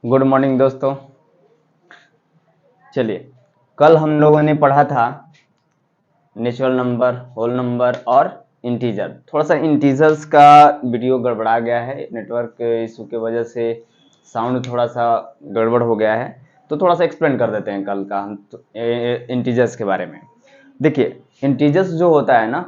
Good morning दोस्तों। चलिए, कल हम लोगों ने पढ़ा था नेचुरल नंबर, होल नंबर और इंटीजर। थोड़ा सा इंटीजर्स का वीडियो गड़बड़ा गया है, नेटवर्क इशू की वजह से साउंड थोड़ा सा गड़बड़ हो गया है, तो थोड़ा सा एक्सप्लेन कर देते हैं कल का हम इंटीजर्स के बारे में। देखिए, इंटीजर्स जो होता है ना,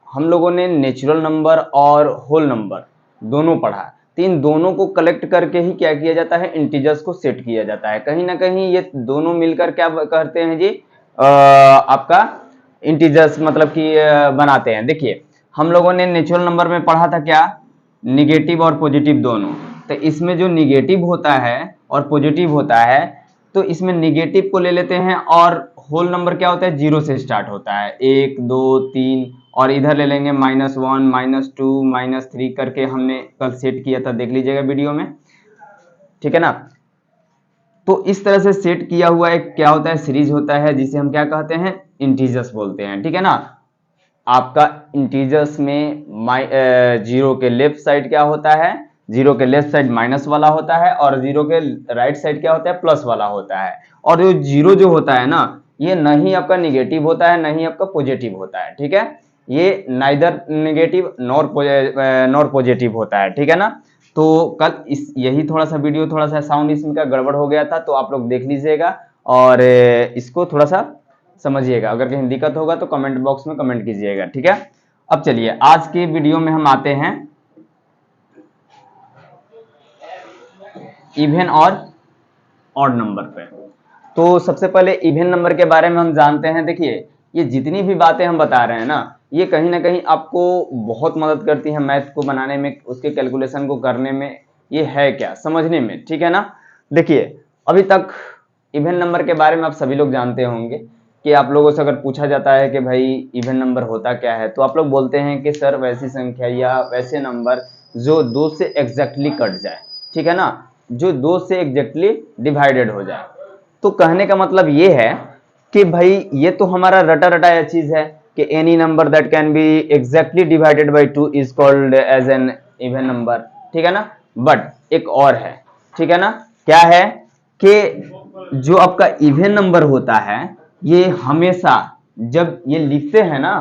हम लोगों ने नेचुरल नंबर और होल नंबर दोनों पढ़ा, तो इन दोनों को कलेक्ट करके ही क्या किया जाता है, इंटीजर्स को सेट किया जाता है। कहीं ना कहीं ये दोनों मिलकर क्या करते हैं जी, आपका इंटीजर्स मतलब कि बनाते हैं। देखिए, हम लोगों ने नेचुरल नंबर में पढ़ा था क्या, निगेटिव और पॉजिटिव दोनों। तो इसमें जो निगेटिव होता है और पॉजिटिव होता है, तो इसमें निगेटिव को ले लेते हैं और होल नंबर क्या होता है, जीरो से स्टार्ट होता है, 1 2 3, और इधर ले लेंगे -1 -2 -3 करके हमने कल सेट किया था, देख लीजिएगा वीडियो में, ठीक है ना। तो इस तरह से सेट किया हुआ एक क्या होता है, सीरीज होता है, जिसे हम क्या कहते हैं, इंटीजर्स बोलते हैं, ठीक है ना। आपका इंटीजर्स में जीरो के लेफ्ट साइड क्या होता है, जीरो के लेफ्ट साइड माइनस वाला होता है और जीरो के राइट साइड क्या होता है, प्लस वाला होता है। और जो जीरो जो होता है ना, ये न ही आपका निगेटिव होता है न ही आपका पॉजिटिव होता है, ठीक है। ये नाइदर निगेटिव नॉर पॉजिटिव होता है, ठीक है ना। तो कल यही थोड़ा सा वीडियो, थोड़ा सा साउंड इसमें का गड़बड़ हो गया था, तो आप लोग देख लीजिएगा और इसको थोड़ा सा समझिएगा। अगर कहीं दिक्कत होगा तो कमेंट बॉक्स में कमेंट कीजिएगा, ठीक है। अब चलिए, आज के वीडियो में हम आते हैं इवन और ऑड नंबर पे। तो सबसे पहले इवन नंबर के बारे में हम जानते हैं। देखिए, ये जितनी भी बातें हम बता रहे हैं ना, ये कहीं ना कहीं आपको बहुत मदद करती है मैथ को बनाने में, उसके कैलकुलेशन को करने में, ये है क्या समझने में, ठीक है ना। देखिए, अभी तक इवन नंबर के बारे में आप सभी लोग जानते होंगे कि आप लोगों से अगर पूछा जाता है कि भाई इवन नंबर होता क्या है, तो आप लोग बोलते हैं कि सर वैसी संख्या या वैसे नंबर जो 2 से एग्जैक्टली कट जाए, ठीक है ना, जो 2 से एग्जैक्टली डिवाइडेड हो जाए। तो कहने का मतलब ये है कि भाई ये तो हमारा रटा रटाया चीज है कि any number that can be exactly divided by 2 is called as an even number, ठीक है ना। बट एक और है, ठीक है ना, क्या है कि जो आपका इवन नंबर होता है, ये हमेशा जब ये लिखते हैं ना,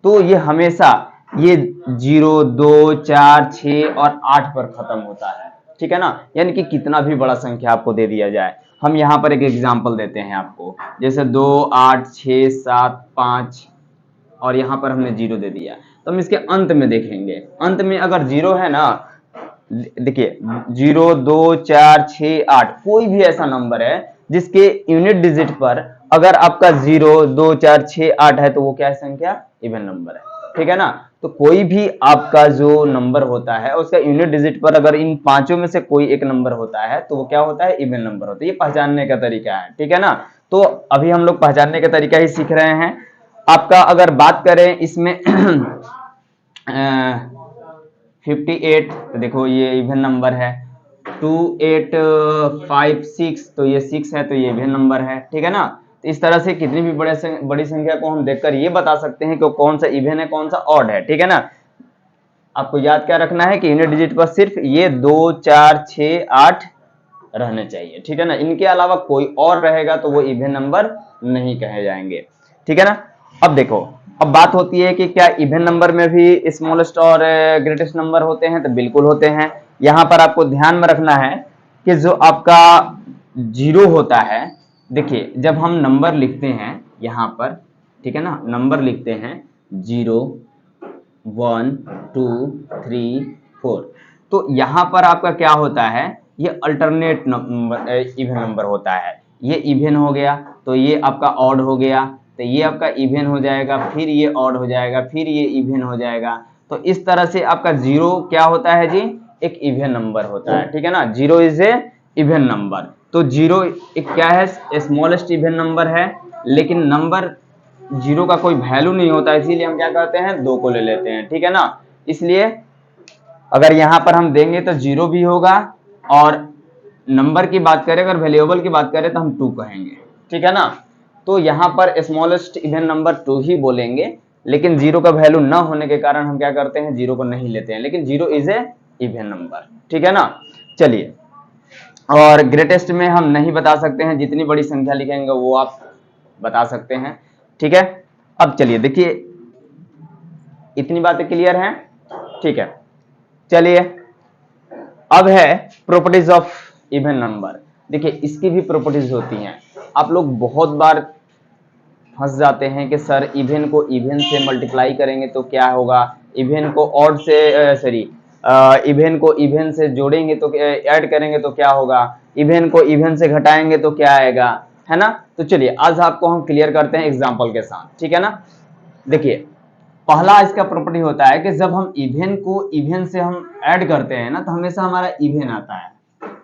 तो ये हमेशा ये 0 2 4 6 और 8 पर खत्म होता है, ठीक है ना। यानी कि कितना भी बड़ा संख्या आपको दे दिया जाए, हम यहाँ पर एक एग्जांपल देते हैं आपको, जैसे 2 8 6 7 5 और यहाँ पर हमने 0 दे दिया, तो हम इसके अंत में देखेंगे, अंत में अगर 0 है ना, देखिए 0 2 4 6 8, कोई भी ऐसा नंबर है जिसके यूनिट डिजिट पर अगर आपका 0 2 4 6 8 है, तो वो क्या है, संख्या इवन नंबर है, ठीक है ना। तो कोई भी आपका जो नंबर होता है, उसका यूनिट डिजिट पर अगर इन पांचों में से कोई एक नंबर होता है, तो वो क्या होता है, इवन नंबर होता है। ये पहचानने का तरीका है, ठीक है ना। तो अभी हम लोग पहचानने का तरीका ही सीख रहे हैं। आपका अगर बात करें इसमें 58, तो देखो ये इवन नंबर है। 2 8 5 6, तो ये 6 है, तो ये इवन नंबर है, ठीक है ना। तो इस तरह से कितनी भी बड़ी संख्या को हम देखकर ये बता सकते हैं कि कौन सा इवन है कौन सा ऑड है, ठीक है ना। आपको याद क्या रखना है कि यूनिट डिजिट पर सिर्फ ये 2 4 6 8 रहने चाहिए, ठीक है ना। इनके अलावा कोई और रहेगा तो वो इवन नंबर नहीं कहे जाएंगे, ठीक है ना। अब देखो, अब बात होती है कि क्या इवन नंबर में भी स्मॉलेस्ट और ग्रेटेस्ट नंबर होते हैं, तो बिल्कुल होते हैं। यहां पर आपको ध्यान में रखना है कि जो आपका 0 होता है, देखिए जब हम नंबर लिखते हैं यहां पर, ठीक है ना, नंबर लिखते हैं 0 1 2 3 4, तो यहां पर आपका क्या होता है, ये अल्टरनेट नंबर इवन नंबर होता है। ये इवन हो गया तो ये आपका ऑड हो गया, तो ये आपका इवन हो जाएगा, फिर ये ऑड हो जाएगा, फिर ये इवन हो जाएगा। तो इस तरह से आपका 0 क्या होता है जी, एक इवन नंबर होता है, ठीक है ना। 0 इज ए इवन नंबर। तो 0 एक क्या है, स्मॉलेस्ट इवन नंबर है, लेकिन नंबर 0 का कोई वैल्यू नहीं होता, इसीलिए हम क्या करते हैं, 2 को ले लेते हैं, ठीक है ना। इसलिए अगर यहां पर हम देंगे तो 0 भी होगा, और नंबर की बात करें, अगर वेरिएबल की बात करें तो हम 2 कहेंगे, ठीक है ना। तो यहां पर स्मॉलेस्ट इवन नंबर 2 ही बोलेंगे, लेकिन 0 का वैल्यू ना होने के कारण हम क्या करते हैं, 0 को नहीं लेते हैं, लेकिन 0 इज ए इवन नंबर, ठीक है ना। चलिए, और ग्रेटेस्ट में हम नहीं बता सकते हैं, जितनी बड़ी संख्या लिखेंगे वो आप बता सकते हैं, ठीक है। अब चलिए देखिए, इतनी बातें क्लियर हैं, ठीक है। चलिए अब है प्रॉपर्टीज ऑफ इवन नंबर। देखिए इसकी भी प्रॉपर्टीज होती हैं। आप लोग बहुत बार फंस जाते हैं कि सर इवन को इवन से मल्टीप्लाई करेंगे तो क्या होगा, इवन को ऑड से सॉरी इवन को इवन से जोड़ेंगे तो ऐड करेंगे तो क्या होगा, इवन को इवन से घटाएंगे तो क्या आएगा, है ना। तो चलिए आज आपको हम क्लियर करते हैं एग्जांपल के साथ, ठीक है ना। देखिए पहला इसका प्रॉपर्टी होता है कि जब हम इवन को इवन से हम ऐड करते हैं ना तो हमेशा हमारा इवन आता है।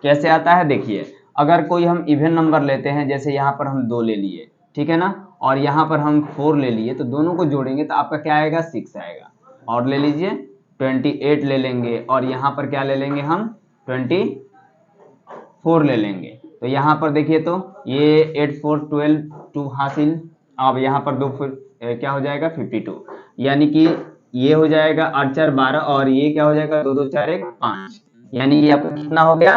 कैसे आता है, देखिए अगर कोई हम इवन नंबर लेते हैं, जैसे यहाँ पर हम 2 ले लिए, ठीक है ना, और यहाँ पर हम 4 ले लिए, तो दोनों को जोड़ेंगे तो आपका क्या आएगा, 6 आएगा। और ले लीजिए 28 ले लेंगे, और यहाँ पर क्या ले लेंगे हम 24 ले लेंगे। तो यहाँ पर देखिए तो ये 8 4 12 2 हासिल, अब यहाँ पर 2 क्या हो जाएगा 52, यानी कि ये हो जाएगा 8 4 12, और ये क्या हो जाएगा 2 2 4 1 5, यानी कि आपका कितना हो गया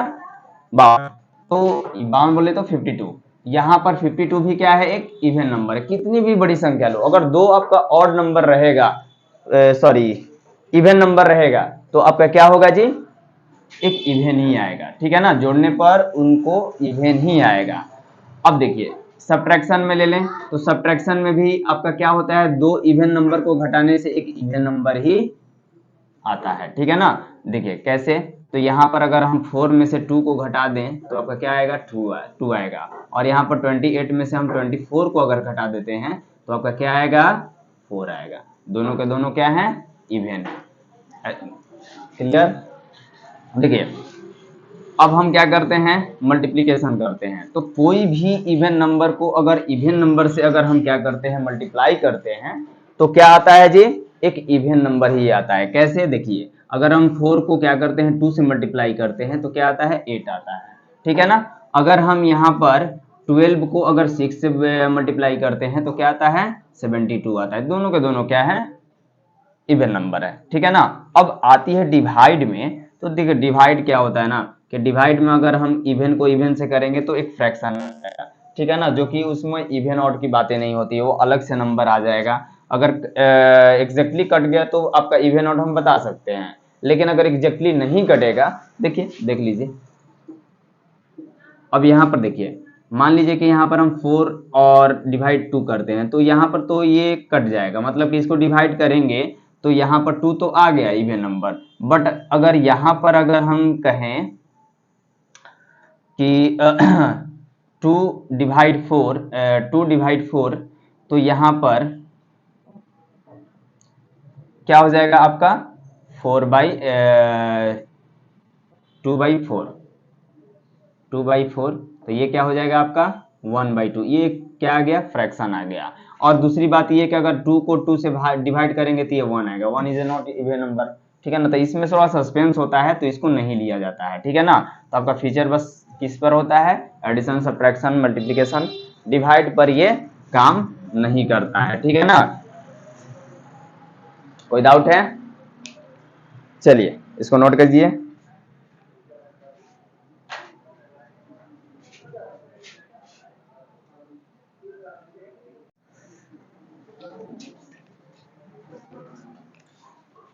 52। तो 52 बोले तो 52, यहाँ पर 52 भी क्या है, एक इवन नंबर है। कितनी भी बड़ी संख्या लो, अगर 2 आपका ऑड नंबर रहेगा, सॉरी इवन नंबर रहेगा, तो आपका क्या होगा जी, एक इवन ही आएगा, ठीक है ना। जोड़ने पर उनको इवन ही आएगा। अब देखिए सब्ट्रैक्शन में ले लें, तो सब्ट्रैक्शन में भी आपका क्या होता है, 2 इवन नंबर को घटाने से एक इवन नंबर ही आता है, ठीक है ना। देखिए कैसे, तो यहाँ पर अगर हम 4 में से 2 को घटा दें तो आपका क्या आएगा 2 आएगा, और यहाँ पर 28 में से हम 24 को अगर घटा देते हैं तो आपका क्या आएगा 4 आएगा। दोनों के दोनों क्या है, इवन। क्लियर। देखिए अब हम क्या करते हैं, मल्टीप्लीकेशन करते हैं। तो कोई भी इवन नंबर को अगर इवन नंबर से अगर हम क्या करते हैं, मल्टीप्लाई करते हैं, तो क्या आता है जी, एक इवन नंबर ही आता है। कैसे, देखिए अगर हम 4 को क्या करते हैं 2 से मल्टीप्लाई करते हैं तो क्या आता है 8 आता है, ठीक है ना। अगर हम यहाँ पर 12 को अगर 6 से मल्टीप्लाई करते हैं तो क्या आता है 72 आता है। दोनों के दोनों क्या है, इवन नंबर है, ठीक है ना। अब आती है डिवाइड में, तो देखिए डिवाइड क्या होता है ना, कि डिवाइड में अगर हम इवन को इवन से करेंगे तो एक फ्रैक्शन आएगा, ठीक है ना, जो कि उसमें इवन ऑड की बातें नहीं होती है, वो अलग से नंबर आ जाएगा। अगर एग्जैक्टली कट गया तो आपका इवन ऑड हम बता सकते हैं, लेकिन अगर एग्जैक्टली नहीं कटेगा, देखिए देख लीजिए। अब यहाँ पर देखिए, मान लीजिए कि यहाँ पर हम 4 और डिवाइड 2 करते हैं, तो यहाँ पर तो ये कट जाएगा, मतलब कि इसको डिवाइड करेंगे तो यहाँ पर 2 तो आ गया इवन नंबर। बट अगर यहाँ पर अगर हम कहें कि 2 डिवाइड 4, तो यहाँ पर क्या हो जाएगा आपका 2/4, तो ये क्या हो जाएगा आपका 1/2, ये क्या आ गया, फ्रैक्शन आ गया। और दूसरी बात ये कि अगर 2 को 2 से डिवाइड करेंगे तो ये 1 आएगा, 1 इज नॉट इवन नंबर, ठीक है ना। तो इसमें थोड़ा सस्पेंस होता है, तो इसको नहीं लिया जाता है, ठीक है ना। तो आपका फीचर बस किस पर होता है, एडिशन सब्ट्रैक्शन मल्टीप्लिकेशन, डिवाइड पर ये काम नहीं करता है, ठीक है ना। कोई डाउट है, चलिए इसको नोट कीजिए।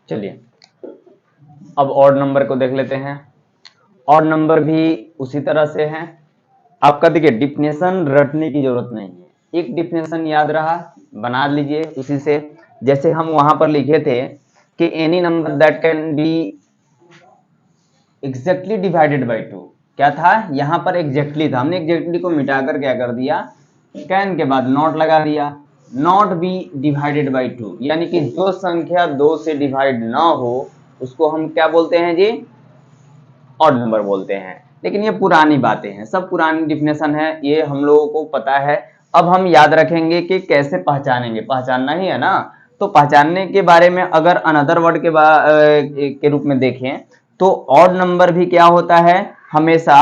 चलिए अब ऑड नंबर को देख लेते हैं। ऑड नंबर भी उसी तरह से है। आपका देखिए डिफिनेशन रटने की जरूरत नहीं है, एक डिफिनेशन याद रहा, बना लीजिए उसी से। जैसे हम वहां पर लिखे थे कि any number that can be exactly divided by 2, क्या था यहाँ पर एग्जैक्टली था, हमने एग्जैक्टली को मिटाकर क्या कर दिया, कैन के बाद नॉट लगा दिया, नॉट बी डिवाइडेड बाय 2, यानी कि जो संख्या 2 से डिवाइड ना हो उसको हम क्या बोलते हैं जी, ऑड नंबर बोलते हैं। लेकिन ये पुरानी बातें हैं, सब पुरानी डिफिनेशन है, ये हम लोगों को पता है। अब हम याद रखेंगे कि कैसे पहचानेंगे, पहचानना ही है ना। तो पहचानने के बारे में अगर अनदर वर्ड के रूप में देखें तो ऑड नंबर भी क्या होता है, हमेशा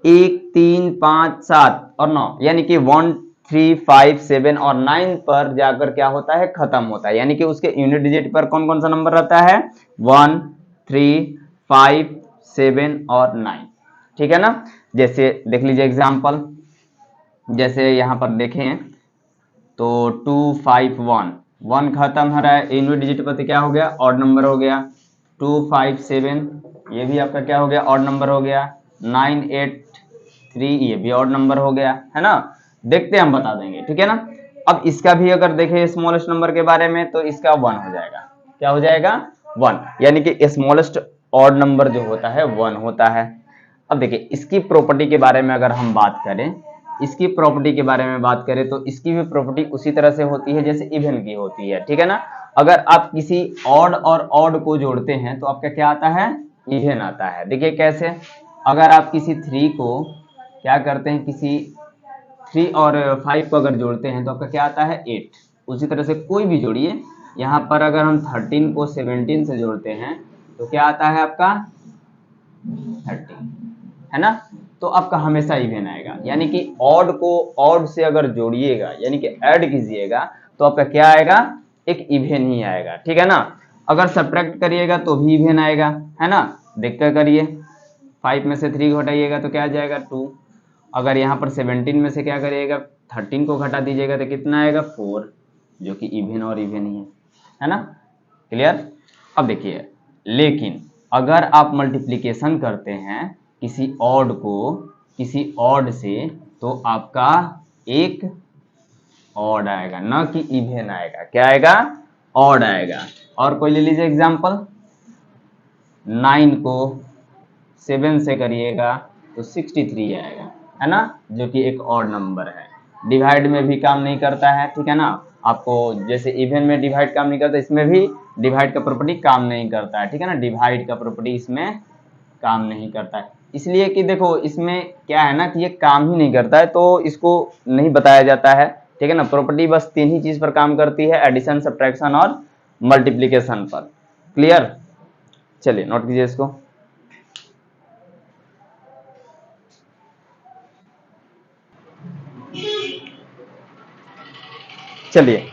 1 3 5 7 और 9, यानी कि 1 3 5 7 और 9 पर जाकर क्या होता है, खत्म होता है। यानी कि उसके यूनिट डिजिट पर कौन कौन सा नंबर रहता है, 1 3 5 7 और 9, ठीक है ना। जैसे देख लीजिए एग्जाम्पल, जैसे यहाँ पर देखें तो 251 1 खत्म हो रहा है, यूनिट डिजिट पर क्या हो गया, ऑड नंबर हो गया। 257 ये भी आपका क्या हो गया, ऑड नंबर हो गया। 983 ये भी ऑड नंबर हो गया, है ना। देखते हैं, हम बता देंगे, ठीक है ना। अब इसका भी अगर देखें स्मॉलेस्ट नंबर के बारे में, तो इसका 1 हो जाएगा। क्या हो जाएगा, 1, यानी कि स्मॉलेस्ट ऑड नंबर जो होता है 1 होता है। अब देखिए इसकी प्रॉपर्टी के बारे में अगर हम बात करें, इसकी प्रॉपर्टी के बारे में बात करें तो इसकी भी प्रॉपर्टी उसी तरह से होती है जैसे इवन की होती है, ठीक है ना। अगर आप किसी ऑड और ऑड को जोड़ते हैं तो आपका क्या आता है, इवन आता है। देखिए कैसे, अगर आप किसी 3 को क्या करते हैं, किसी 3 और 5 को अगर जोड़ते हैं तो आपका क्या आता है, 8। उसी तरह से कोई भी जोड़िए, यहाँ पर अगर हम 13 को 17 से जोड़ते हैं तो क्या आता है आपका 30, है ना। तो आपका हमेशा इवन आएगा, यानी कि ऑड को ऑड से अगर जोड़िएगा यानी कि ऐड कीजिएगा तो आपका क्या आएगा, एक इवन ही आएगा, ठीक है ना। अगर सब्ट्रैक्ट करिएगा तो भी इवन आएगा, है ना। देख कर करिए, 5 में से 3 घटाइएगा तो क्या आ जाएगा, 2। अगर यहाँ पर 17 में से क्या करिएगा, 13 को घटा दीजिएगा तो कितना आएगा, 4, जो कि इवन और इवन ही है ना। क्लियर। अब देखिए, लेकिन अगर आप मल्टीप्लिकेशन करते हैं किसी ऑड को किसी ऑड से तो आपका एक ऑड आएगा, ना कि इवन आएगा। क्या आएगा, ऑड आएगा। और कोई ले लीजिए एग्जांपल, 9 को 7 से करिएगा तो 63 आएगा, है ना, जो कि एक ऑड नंबर है। डिवाइड में भी काम नहीं करता है, ठीक है ना। आपको जैसे इवन में डिवाइड काम नहीं करता, इसमें भी डिवाइड का प्रॉपर्टी काम नहीं करता है, ठीक है ना। डिवाइड का प्रॉपर्टी इसमें काम नहीं करता है, इसलिए कि देखो इसमें क्या है ना कि ये काम ही नहीं करता है तो इसको नहीं बताया जाता है, ठीक है ना। प्रॉपर्टी बस 3 ही चीज पर काम करती है, एडिशन, सब्ट्रैक्शन और मल्टीप्लीकेशन पर। क्लियर। चलिए नोट कीजिए इसको। चलिए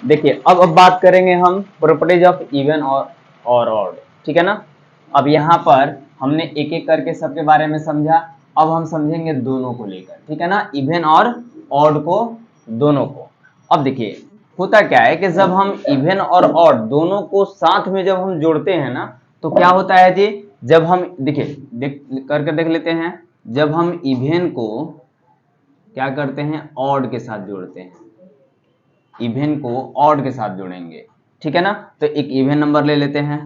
देखिए, अब बात करेंगे हम प्रॉपर्टीज ऑफ इवन और ऑड, ठीक है ना। अब यहाँ पर हमने एक एक करके सबके बारे में समझा, अब हम समझेंगे दोनों को लेकर, ठीक है ना, इवन और ऑड को, दोनों को। अब देखिए होता क्या है कि जब हम इवन और ऑड दोनों को साथ में जब हम जोड़ते हैं ना तो क्या होता है जी, जब हम देखिए करके देख लेते हैं, जब हम इवन को क्या करते हैं, ऑड के साथ जोड़ते हैं, इवन को ऑड के साथ जोड़ेंगे, ठीक है ना। तो एक इवन नंबर ले लेते हैं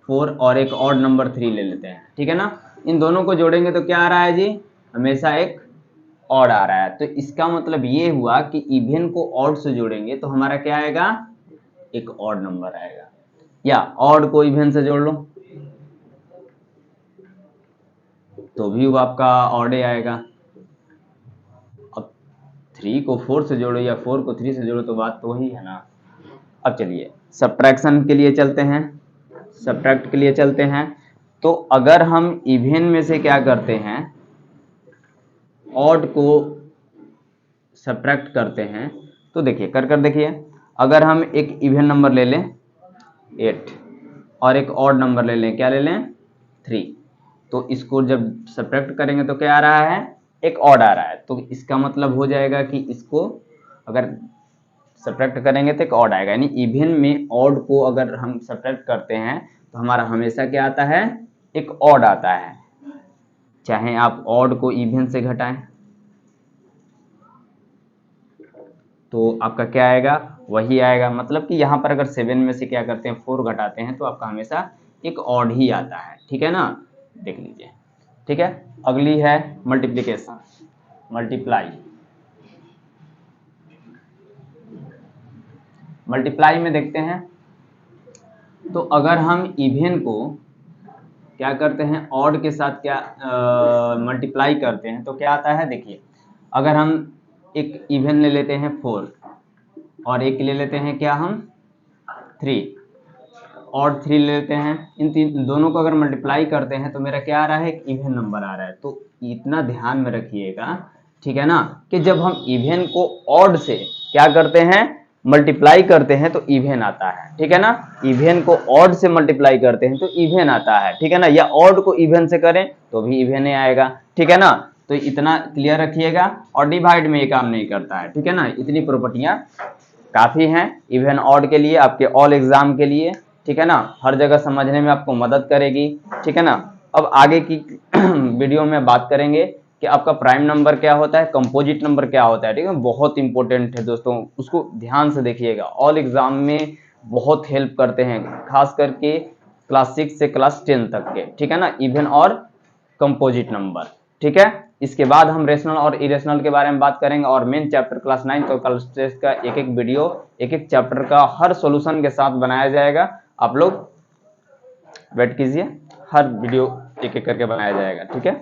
4 और एक ऑड नंबर 3 ले लेते हैं, ठीक है ना। इन दोनों को जोड़ेंगे तो क्या आ रहा है जी, हमेशा एक ऑड आ रहा है। तो इसका मतलब ये हुआ कि इवन को ऑड से जोड़ेंगे तो हमारा क्या आएगा, एक ऑड नंबर आएगा। या ऑड को इवन से जोड़ लो तो भी वो आपका ऑड आएगा। अब 3 को 4 से जोड़ो या 4 को 3 से जोड़ो तो बात तो वही है ना। अब चलिए सब्ट्रैक्शन के लिए चलते हैं, सब्ट्रैक्ट के लिए चलते हैं। तो अगर हम इवन में से क्या करते हैं, ऑड को सब्ट्रैक्ट करते हैं तो देखिए कर देखिए, अगर हम एक इवन नंबर ले लें 8 और एक ऑड नंबर ले लें, क्या ले लें 3, तो इसको जब सब्ट्रैक्ट करेंगे तो क्या आ रहा है, एक ऑड आ रहा है। तो इसका मतलब हो जाएगा कि इसको अगर सब्ट्रैक्ट करेंगे तो एक ऑड आएगा, यानी इवन में ऑड को अगर हम सब्ट्रैक्ट करते हैं तो हमारा हमेशा क्या आता है, एक ऑड आता है, चाहे आप ऑड को इवन से घटाएं तो आपका क्या आएगा, वही आएगा। मतलब कि यहाँ पर अगर 7 में से क्या करते हैं 4 घटाते हैं तो आपका हमेशा एक ऑड ही आता है, ठीक है ना। देख लीजिए, ठीक है। अगली है मल्टीप्लिकेशन, मल्टीप्लाई। मल्टीप्लाई में देखते हैं, तो अगर हम इवन को क्या करते हैं, ऑड के साथ क्या मल्टीप्लाई करते हैं तो क्या आता है, देखिए अगर हम एक इवन ले लेते हैं 4 और एक ले लेते हैं क्या हम 3 और 3 ले लेते हैं, इन तीन दोनों को अगर मल्टीप्लाई करते हैं तो मेरा क्या आ रहा है, एक इवन नंबर आ रहा है। तो इतना ध्यान में रखिएगा, ठीक है ना, कि जब हम इवन को ऑड से क्या करते हैं मल्टीप्लाई करते हैं तो इवन आता है, ठीक है ना। इवन को ऑड से मल्टीप्लाई करते हैं तो इवन आता है, ठीक है ना। या ऑड को इवन से करें तो भी इवन ही आएगा, ठीक है ना। तो इतना क्लियर रखिएगा। और डिवाइड में ये काम नहीं करता है, ठीक है ना। इतनी प्रॉपर्टियां काफी हैं इवन ऑड के लिए, आपके ऑल एग्जाम के लिए, ठीक है ना। हर जगह समझने में आपको मदद करेगी, ठीक है ना। अब आगे की वीडियो में बात करेंगे कि आपका प्राइम नंबर क्या होता है, कंपोजिट नंबर क्या होता है, ठीक है। बहुत इंपॉर्टेंट है दोस्तों, उसको ध्यान से देखिएगा। ऑल एग्जाम में बहुत हेल्प करते हैं, खास करके क्लास 6 से क्लास 10 तक के, ठीक है ना। इवन और कंपोजिट नंबर, ठीक है। इसके बाद हम रेशनल और इरेशनल के बारे में बात करेंगे, और मेन चैप्टर क्लास 9 और क्लास 10 का एक एक वीडियो, एक एक चैप्टर का हर सॉल्यूशन के साथ बनाया जाएगा। आप लोग वेट कीजिए, हर वीडियो एक एक करके बनाया जाएगा, ठीक है।